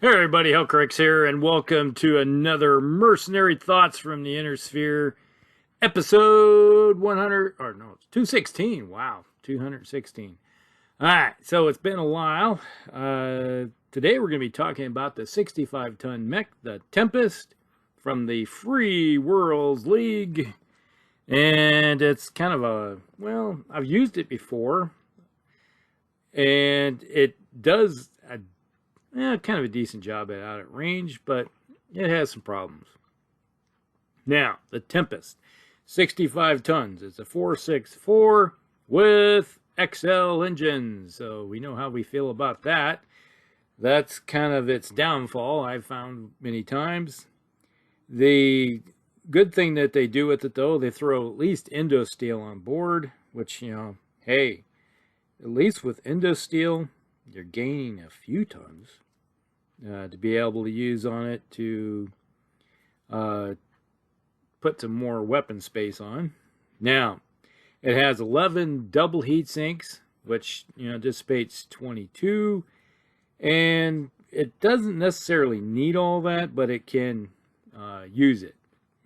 Hey everybody, Hellcrix here, and welcome to another Mercenary Thoughts from the Inner Sphere, episode 100, or no, it's 216, wow, 216. Alright, so it's been a while. Today we're going to be talking about the 65-ton mech, the Tempest, from the Free Worlds League, and it's kind of a, well, I've used it before, and it does kind of a decent job out at range, but it has some problems. Now, the Tempest, 65 tons. It's a 464 with XL engines, so we know how we feel about that. That's kind of its downfall, I've found many times. The good thing that they do with it, though, they throw at least Indosteel on board, which, you know, hey, at least with Indosteel, you're gaining a few tons to be able to use on it to put some more weapon space on. Now, it has 11 double heat sinks, which, you know, dissipates 22, and it doesn't necessarily need all that, but it can use it.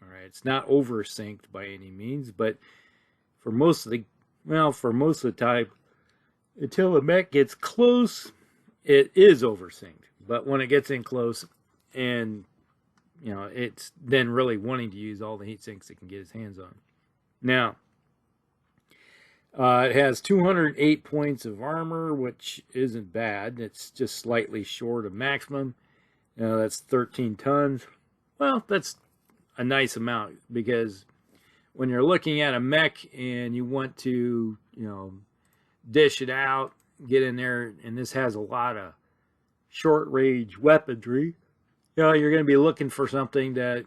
All right, it's not over synced by any means, but for most of the, well, for most of the time, until the mech gets close, it is over synced. But when it gets in close, and you know, it's then really wanting to use all the heat sinks it can get its hands on. Now, it has 208 points of armor, which isn't bad. It's just slightly short of maximum. That's 13 tons. Well, that's a nice amount, because when you're looking at a mech and you want to, you know, dish it out, get in there, and this has a lot of short range weaponry, you know, you're going to be looking for something that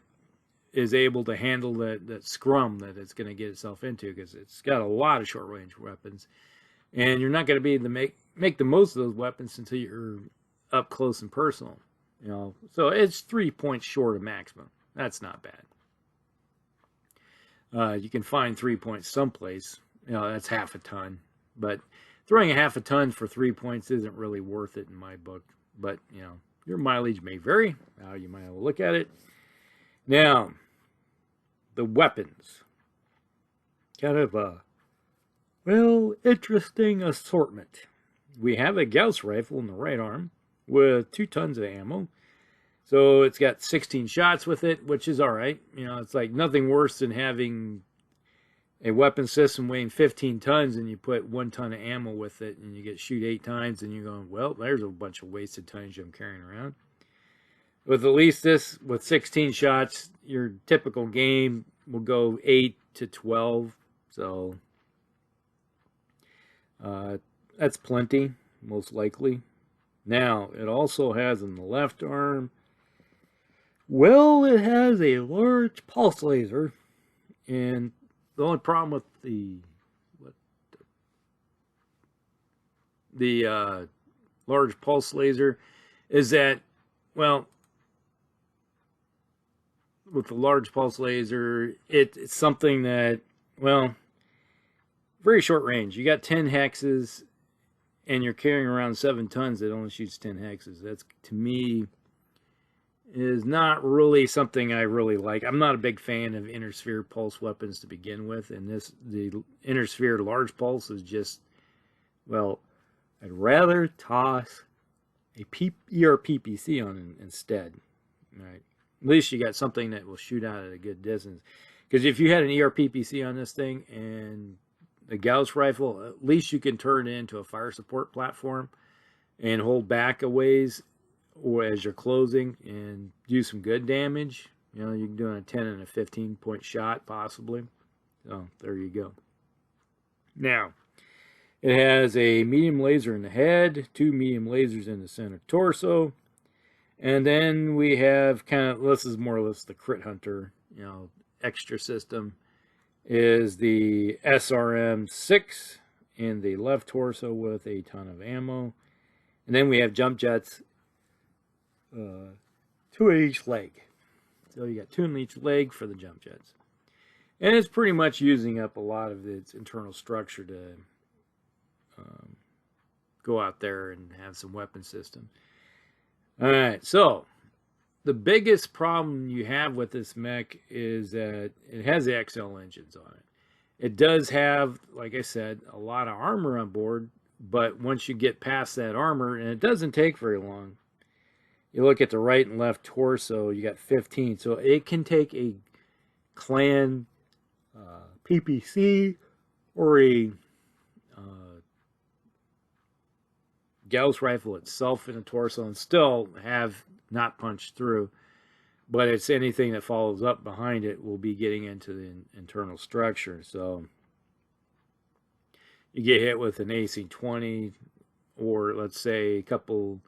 is able to handle that scrum that it's going to get itself into, because it's got a lot of short range weapons, and you're not going to be able to make the most of those weapons until you're up close and personal, you know. So it's 3 points short of maximum. That's not bad. You can find 3 points someplace, you know, that's half a ton, but throwing a half a ton for 3 points isn't really worth it in my book. But, you know, your mileage may vary, how you might look at it. Now, the weapons. Kind of a, well, interesting assortment. We have a Gauss Rifle in the right arm with 2 tons of ammo. So it's got 16 shots with it, which is all right. You know, it's like nothing worse than having a weapon system weighing 15 tons and you put 1 ton of ammo with it and you get shoot 8 times and you're going, well, there's a bunch of wasted tonnage I'm carrying around. With at least this, with 16 shots, your typical game will go 8 to 12. So that's plenty, most likely. Now, it also has in the left arm, well, it has a large pulse laser, and the only problem with the large pulse laser is that, well, with the large pulse laser, it's something that, well, very short range. You got 10 hexes, and you're carrying around 7 tons that only shoots 10 hexes. That's, to me, is not really something I really like. I'm not a big fan of inner sphere pulse weapons to begin with, and the inner sphere large pulse is just, well, I'd rather toss a ERPPC on it instead. Right? At least you got something that will shoot out at a good distance. Because if you had an ERPPC on this thing and the Gauss Rifle, at least you can turn it into a fire support platform and hold back a ways, or as you're closing, and do some good damage. You know, you can do a 10 and a 15 point shot possibly. So there you go. Now, it has a medium laser in the head, 2 medium lasers in the center torso, and then we have kind of, this is more or less the Crit Hunter, you know, extra system, is the SRM-6 in the left torso with a ton of ammo, and then we have jump jets. 2 in each leg. So you got 2 in each leg for the jump jets. And it's pretty much using up a lot of its internal structure to go out there and have some weapon system. All right, so the biggest problem you have with this mech is that it has the XL engines on it. It does have, like I said, a lot of armor on board, but once you get past that armor, and it doesn't take very long, you look at the right and left torso, you got 15. So it can take a clan PPC or a Gauss Rifle itself in a torso and still have not punched through. But it's anything that follows up behind it will be getting into the internal structure. So you get hit with an AC-20 or let's say a couple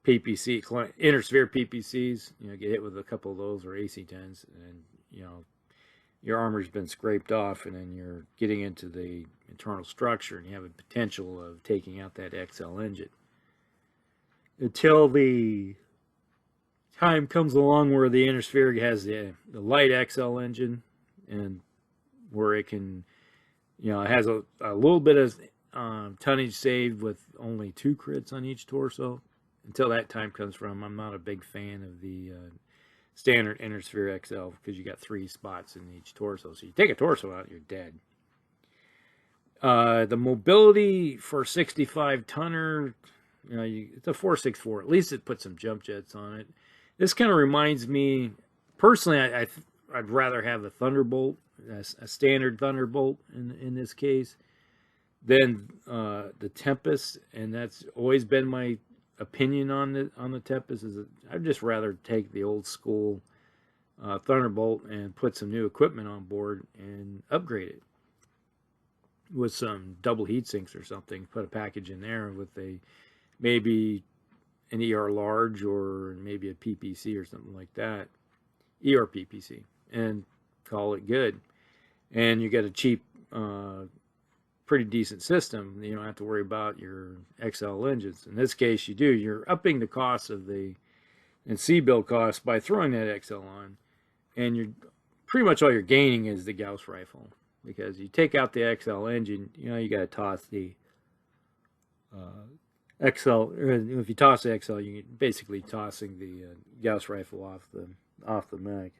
PPC, inner sphere PPCs, get hit with a couple of those or AC-10s, and your armor's been scraped off, and then you're getting into the internal structure, and you have a potential of taking out that XL engine. Until the time comes along where the inner sphere has the light XL engine, and where it can, it has a little bit of tonnage saved with only 2 crits on each torso. Until that time comes from, I'm not a big fan of the standard inner sphere XL because you got 3 spots in each torso. So you take a torso out, you're dead. The mobility for 65 tonner, it's a 464. At least it puts some jump jets on it. This kind of reminds me, personally, I'd rather have a Thunderbolt, a standard Thunderbolt in this case, than the Tempest, and that's always been my opinion on the Tempest. Is that I'd just rather take the old school Thunderbolt and put some new equipment on board and upgrade it with some double heat sinks or something. Put a package in there with maybe an ER large or maybe a PPC or something like that, ER PPC, and call it good. And you get a cheap, pretty decent system. You don't have to worry about your XL engines. In this case, you do. You're upping the cost of the C build cost by throwing that XL on, and you're pretty much all you're gaining is the Gauss Rifle, because you take out the XL engine, you got to toss the XL. If you toss the XL, you're basically tossing the Gauss Rifle off the mech,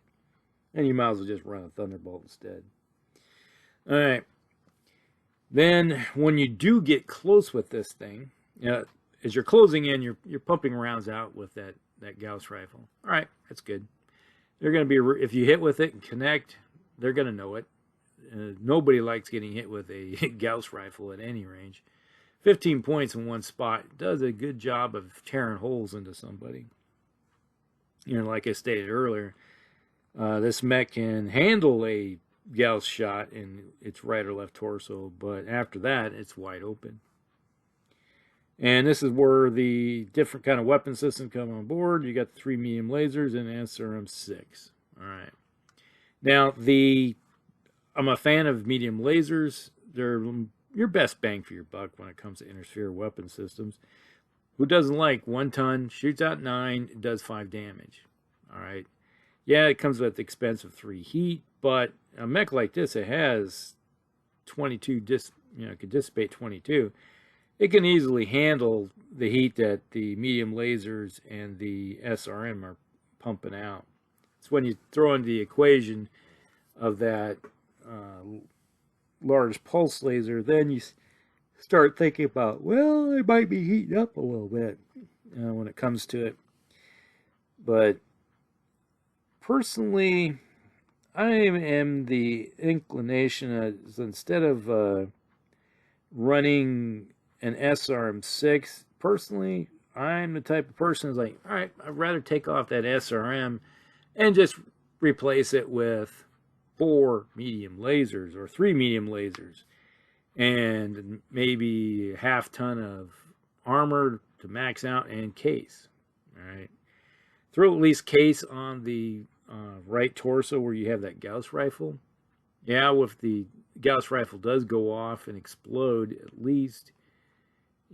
and you might as well just run a Thunderbolt instead. All right. Then when you do get close with this thing, as you're closing in, you're pumping rounds out with that Gauss Rifle. All right, that's good. They're going to be, if you hit with it and connect, they're going to know it. Nobody likes getting hit with a Gauss Rifle at any range. 15 points in one spot does a good job of tearing holes into somebody. Like I stated earlier, this mech can handle a Gauss shot in its right or left torso, but after that, it's wide open. And this is where the different kind of weapon system come on board. You got the 3 medium lasers and SRM-6. All right. Now, I'm a fan of medium lasers. They're your best bang for your buck when it comes to inner sphere weapon systems. Who doesn't like 1 ton, shoots out 9, it does 5 damage. All right. Yeah, it comes with expensive 3 heat, but a mech like this, it has 22, could dissipate 22. It can easily handle the heat that the medium lasers and the SRM are pumping out. It's when you throw in the equation of that large pulse laser, then you start thinking about, well, it might be heating up a little bit when it comes to it. But personally, I am the inclination instead of running an SRM-6, personally, I'm the type of person who's like, all right, I'd rather take off that SRM and just replace it with 4 medium lasers or 3 medium lasers and maybe a half ton of armor to max out and case. All right. Throw at least case on the right torso where you have that Gauss Rifle. Yeah, if the Gauss Rifle does go off and explode, at least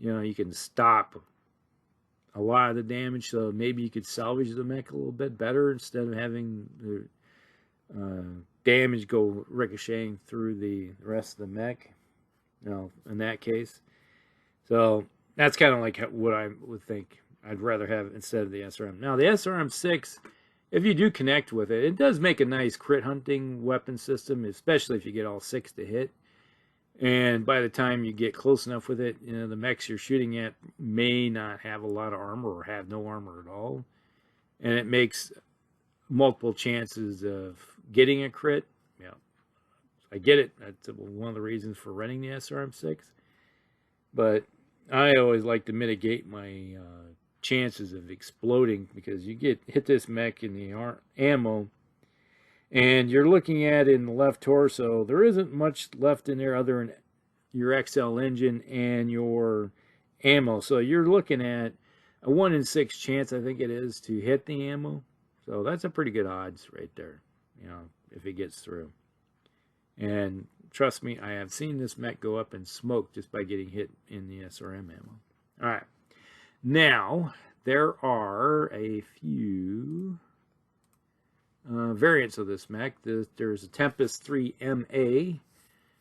you can stop a lot of the damage. So maybe you could salvage the mech a little bit better instead of having the damage go ricocheting through the rest of the mech. In that case. So that's kind of like what I would think I'd rather have instead of the SRM. Now, the SRM-6, if you do connect with it, it does make a nice crit hunting weapon system, especially if you get all 6 to hit. And by the time you get close enough with it, you know, the mechs you're shooting at may not have a lot of armor or have no armor at all. And it makes multiple chances of getting a crit. Yeah, I get it. That's one of the reasons for running the SRM-6. But I always like to mitigate my chances of exploding, because you hit this mech in the ammo, and you're looking at it in the left torso. There isn't much left in there other than your XL engine and your ammo. So you're looking at a 1 in 6 chance, I think it is, to hit the ammo. So that's a pretty good odds right there, you know, if it gets through. And trust me, I have seen this mech go up in smoke just by getting hit in the SRM ammo. All right. Now, there are a few variants of this mech. There's a Tempest 3MA.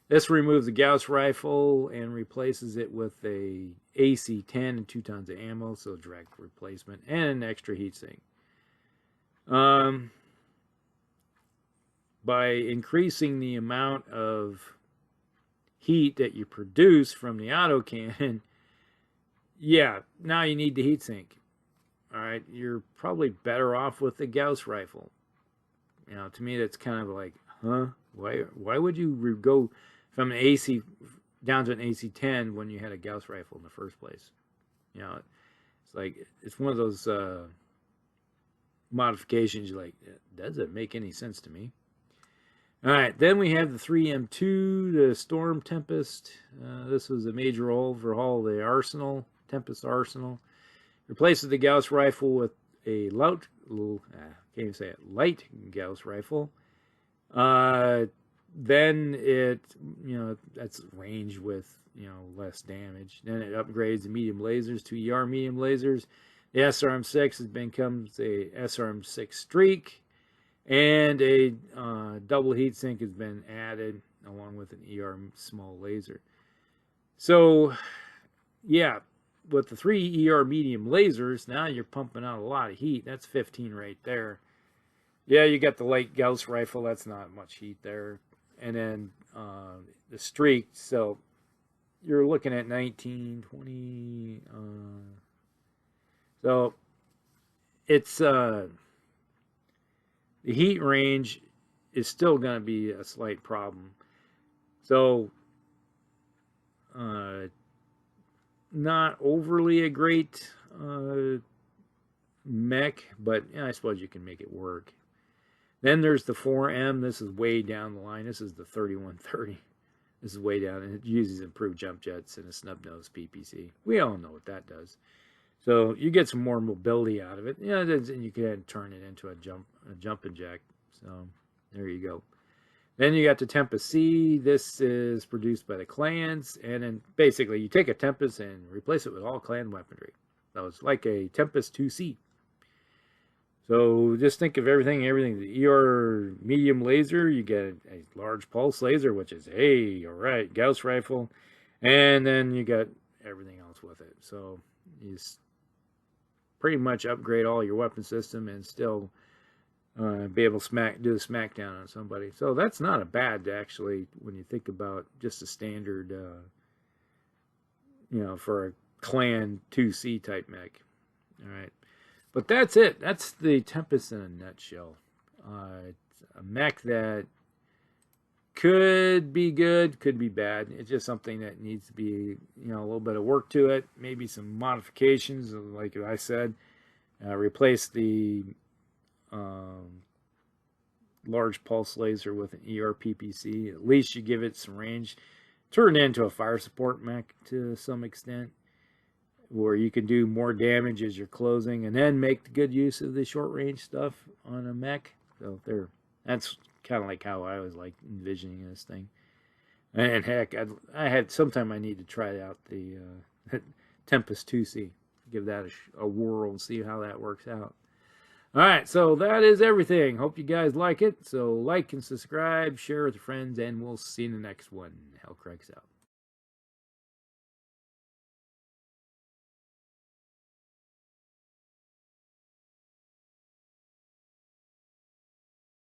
This removes the Gauss Rifle and replaces it with a AC-10 and 2 tons of ammo, so direct replacement, and an extra heatsink. By increasing the amount of heat that you produce from the autocannon, yeah, now you need the heatsink. All right, you're probably better off with the Gauss Rifle. You know, to me, that's kind of like, huh? Why would you go from an AC down to an AC-10 when you had a Gauss Rifle in the first place? You know, it's like, it's one of those modifications you're like, doesn't make any sense to me. All right, then we have the 3M2, the Storm Tempest. This was a major overhaul of the Arsenal, Tempest Arsenal. Replaces the Gauss Rifle with a light Gauss Rifle. Then it, you know, that's range with, you know, less damage. Then it upgrades the medium lasers to ER medium lasers. The SRM-6 becomes a SRM-6 Streak, and a double heatsink has been added along with an ER small laser. So, yeah, with the 3 ER medium lasers, now you're pumping out a lot of heat. That's 15 right there. Yeah, you got the light Gauss Rifle. That's not much heat there. And then the Streak, so you're looking at 19, 20. So it's the heat range is still going to be a slight problem. So not overly a great mech, but yeah, I suppose you can make it work. Then there's the 4M. This is way down the line. This is the 3130. This is way down, and it uses improved jump jets and a snub nose PPC. We all know what that does. So you get some more mobility out of it. Yeah, and you can turn it into a jumping jack. So there you go. Then you got the Tempest C. This is produced by the clans, and then basically you take a Tempest and replace it with all clan weaponry. So it's like a Tempest 2C. So just think of everything. The ER medium laser, you get a large pulse laser, which is, hey, all right, Gauss Rifle, and then you got everything else with it. So you pretty much upgrade all your weapon system and still be able to do the smackdown on somebody. So that's not a bad, actually, when you think about just a standard, you know, for a clan 2C type mech. All right. But that's it. That's the Tempest in a nutshell. It's a mech that could be good, could be bad. It's just something that needs to be, you know, a little bit of work to it. Maybe some modifications, like I said. Replace the large pulse laser with an ER PPC. At least you give it some range. Turn it into a fire support mech to some extent, where you can do more damage as you're closing, and then make good use of the short range stuff on a mech. So that's kind of like how I was like envisioning this thing. And heck, I had sometime I need to try out the Tempest 2C. Give that a whirl and see how that works out. All right, so that is everything. Hope you guys like it. So like and subscribe, share with your friends, and we'll see you in the next one. Hellcracks out.